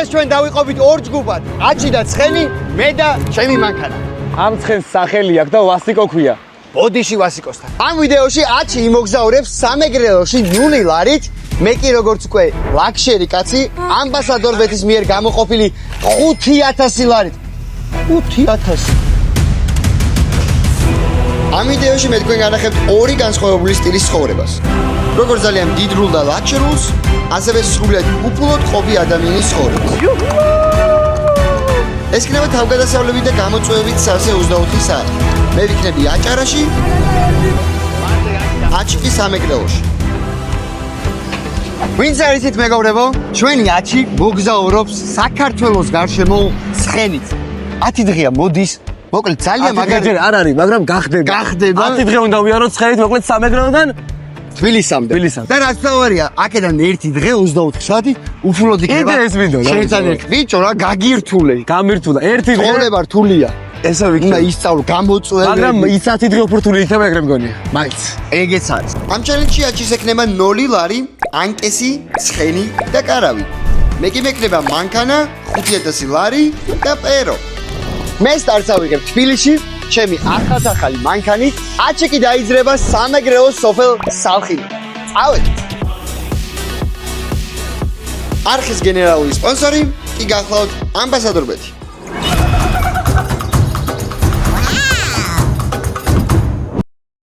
დღეს ჩვენ დავიყოფით ორ ჯგუფად. აცი და ცხენი, მე და ჩემი მანქანა. ამ ცხენს სახელი აქვს და ვასიკო ქვია. ბოდიში ვასიკოსთან. ამ ვიდეოში აცი იმოგზაურებს სამეგრელოში ნული ლარით. მე კი როგორც უკვე ლაქშერი კაცი, ამბასადორ ბეთის მიერ გამოყოფილი 5000 ლარით. 5000. ამ ვიდეოში მე თქვენ განახებთ ორი განსხვავებული სტილის ცხოვრებას. როგორც ძალიან დიდრულ და ლაქშერულს, ასევე სრულიად უფულოდ ყოფი ადამიანის ცხოვრებას. ეს იქნება თავგადასავლებით და გამოწვევებით სავსე 24 საათი. მე ვიქნები აჭარაში, აჭიკის სამეგრელოში. ვინც არ იცით მეგობრებო, ჩვენი აჭი მოგზაურობს საქართველოს გარშემო ცხენით. 10 დღეა მოდის, მოკლედ ძალიან მაგარი არ არის, მაგრამ გახდება. 10 დღე უნდა ვიაროთ ცხენით, მოკლედ სამეგრელოდან თბილისამდე. და რაც თავარია, აქედან 1 დღე 24 საათი უფულოდ იქნება. კიდე ეს მინდოდა. შენთან ერთ ბიჭო რა გაგირთულე. გამირთულა. 1 დღე ცხოვრება რთულია. ესე ვიქნა. უნდა ისწავლო გამოწვევები. მაგრამ ის 10 დღე უფრო რთული იქნება ეგრე მგონია. მაინც ეგეც არის. ამ ჩელენჯში აჭის ექნება 0 ლარი, ანკესი, ცხენი და კარავი. მე კი მექნება მანქანა, 5000 ლარი და პერო. მე სტარტს ავიღებ თბილისში, ჩემი ახალ-ახალი მანქანით, აჭი კი დაიძრება სამეგრელოს სოფელ სალხინი. წავედით. არხის გენერალური სპონსორი კი გახლავთ ამბასადორ ბეთი.